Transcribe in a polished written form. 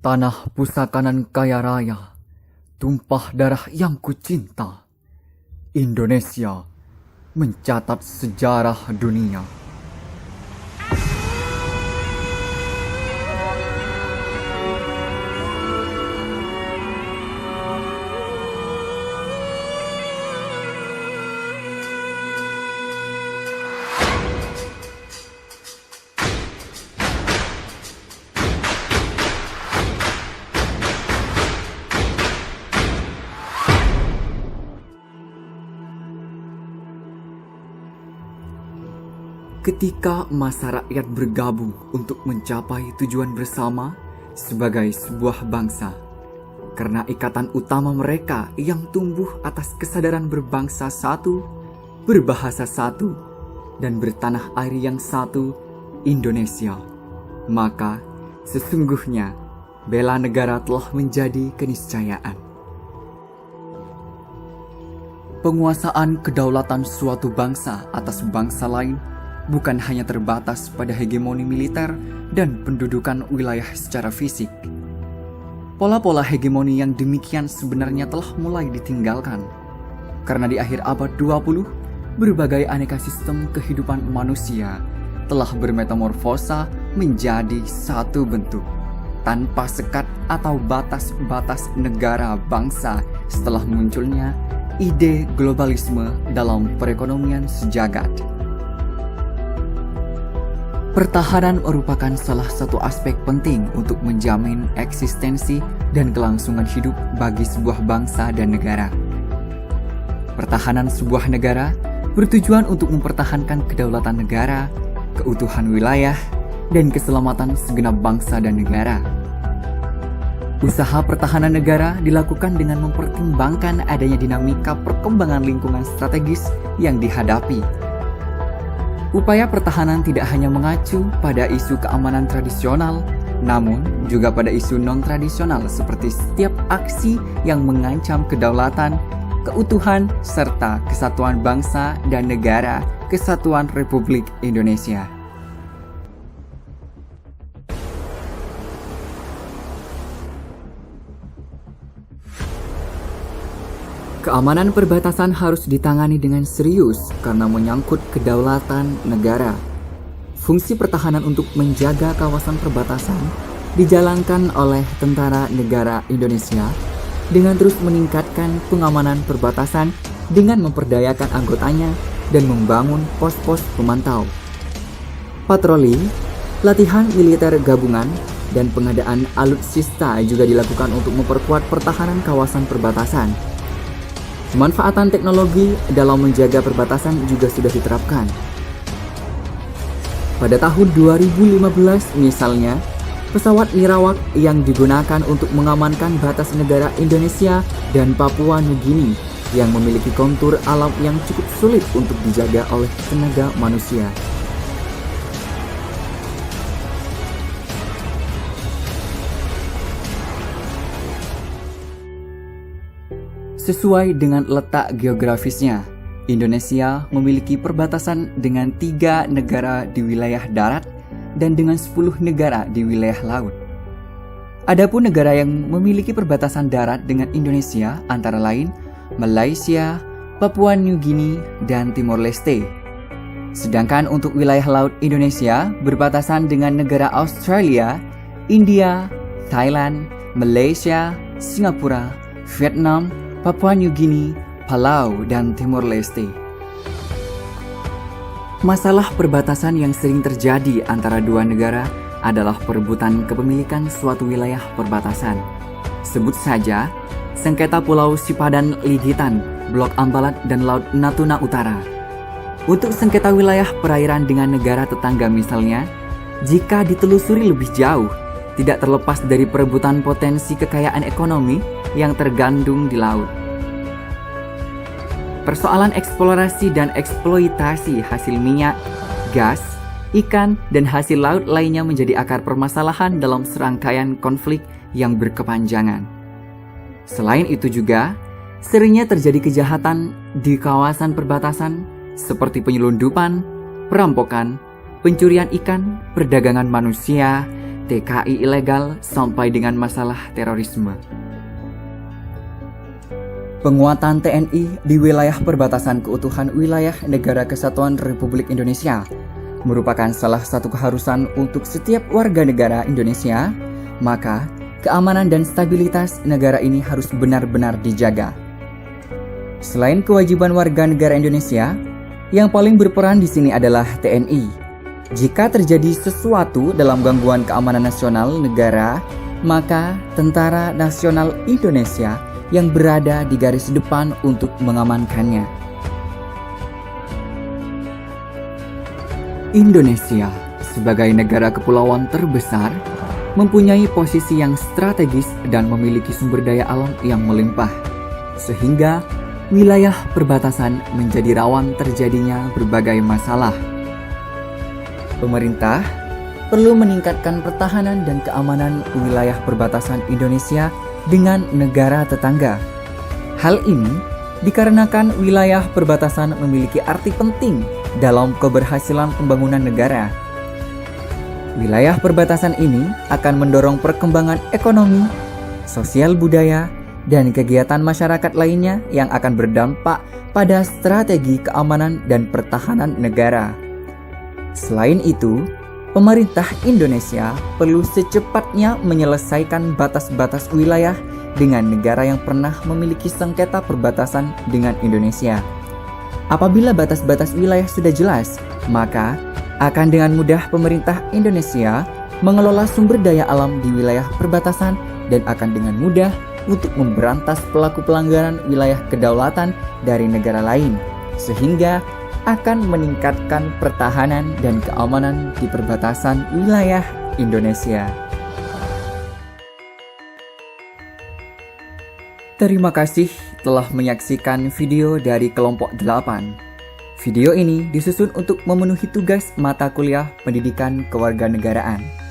Tanah pusaka nan kaya raya, tumpah darah yang kucinta. Indonesia mencatat sejarah dunia. Ketika masa rakyat bergabung untuk mencapai tujuan bersama sebagai sebuah bangsa, karena ikatan utama mereka yang tumbuh atas kesadaran berbangsa satu, berbahasa satu, dan bertanah air yang satu, Indonesia, maka sesungguhnya bela negara telah menjadi keniscayaan. Penguasaan kedaulatan suatu bangsa atas bangsa lain bukan hanya terbatas pada hegemoni militer dan pendudukan wilayah secara fisik. Pola-pola hegemoni yang demikian sebenarnya telah mulai ditinggalkan. Karena di akhir abad 20, berbagai aneka sistem kehidupan manusia telah bermetamorfosa menjadi satu bentuk, tanpa sekat atau batas-batas negara bangsa setelah munculnya ide globalisme dalam perekonomian sejagat. Pertahanan merupakan salah satu aspek penting untuk menjamin eksistensi dan kelangsungan hidup bagi sebuah bangsa dan negara. Pertahanan sebuah negara bertujuan untuk mempertahankan kedaulatan negara, keutuhan wilayah, dan keselamatan segenap bangsa dan negara. Usaha pertahanan negara dilakukan dengan mempertimbangkan adanya dinamika perkembangan lingkungan strategis yang dihadapi. Upaya pertahanan tidak hanya mengacu pada isu keamanan tradisional, namun juga pada isu non-tradisional seperti setiap aksi yang mengancam kedaulatan, keutuhan, serta kesatuan bangsa dan negara Kesatuan Republik Indonesia. Keamanan perbatasan harus ditangani dengan serius karena menyangkut kedaulatan negara. Fungsi pertahanan untuk menjaga kawasan perbatasan dijalankan oleh Tentara Negara Indonesia dengan terus meningkatkan pengamanan perbatasan dengan memperdayakan anggotanya dan membangun pos-pos pemantau. Patroli, latihan militer gabungan, dan pengadaan alutsista juga dilakukan untuk memperkuat pertahanan kawasan perbatasan. Pemanfaatan teknologi dalam menjaga perbatasan juga sudah diterapkan. Pada tahun 2015 misalnya, pesawat Nirawak yang digunakan untuk mengamankan batas negara Indonesia dan Papua Nugini yang memiliki kontur alam yang cukup sulit untuk dijaga oleh tenaga manusia. Sesuai dengan letak geografisnya, Indonesia memiliki perbatasan dengan 3 negara di wilayah darat dan dengan 10 negara di wilayah laut. Adapun negara yang memiliki perbatasan darat dengan Indonesia antara lain Malaysia, Papua Nugini, dan Timor Leste. Sedangkan untuk wilayah laut Indonesia berbatasan dengan negara Australia, India, Thailand, Malaysia, Singapura, Vietnam, Papua Nugini, Palau, dan Timor Leste. Masalah perbatasan yang sering terjadi antara dua negara adalah perebutan kepemilikan suatu wilayah perbatasan. Sebut saja sengketa Pulau Sipadan Ligitan, Blok Ambalat, dan Laut Natuna Utara. Untuk sengketa wilayah perairan dengan negara tetangga misalnya, jika ditelusuri lebih jauh, tidak terlepas dari perebutan potensi kekayaan ekonomi yang tergandung di laut. Persoalan eksplorasi dan eksploitasi hasil minyak, gas, ikan, dan hasil laut lainnya menjadi akar permasalahan dalam serangkaian konflik yang berkepanjangan. Selain itu juga, seringnya terjadi kejahatan di kawasan perbatasan seperti penyelundupan, perampokan, pencurian ikan, perdagangan manusia, TKI ilegal, sampai dengan masalah terorisme. Penguatan TNI di wilayah perbatasan keutuhan wilayah Negara Kesatuan Republik Indonesia merupakan salah satu keharusan untuk setiap warga negara Indonesia, maka keamanan dan stabilitas negara ini harus benar-benar dijaga. Selain kewajiban warga negara Indonesia, yang paling berperan di sini adalah TNI. Jika terjadi sesuatu dalam gangguan keamanan nasional negara, maka Tentara Nasional Indonesia yang berada di garis depan untuk mengamankannya. Indonesia sebagai negara kepulauan terbesar mempunyai posisi yang strategis dan memiliki sumber daya alam yang melimpah, sehingga wilayah perbatasan menjadi rawan terjadinya berbagai masalah. Pemerintah perlu meningkatkan pertahanan dan keamanan wilayah perbatasan Indonesia dengan negara tetangga. Hal ini dikarenakan wilayah perbatasan memiliki arti penting dalam keberhasilan pembangunan negara. Wilayah perbatasan ini akan mendorong perkembangan ekonomi, sosial budaya, dan kegiatan masyarakat lainnya yang akan berdampak pada strategi keamanan dan pertahanan negara. Selain itu, pemerintah Indonesia perlu secepatnya menyelesaikan batas-batas wilayah dengan negara yang pernah memiliki sengketa perbatasan dengan Indonesia. Apabila batas-batas wilayah sudah jelas, maka akan dengan mudah pemerintah Indonesia mengelola sumber daya alam di wilayah perbatasan dan akan dengan mudah untuk memberantas pelaku pelanggaran wilayah kedaulatan dari negara lain, sehingga akan meningkatkan pertahanan dan keamanan di perbatasan wilayah Indonesia. Terima kasih telah menyaksikan video dari kelompok 8. Video ini disusun untuk memenuhi tugas mata kuliah pendidikan kewarganegaraan.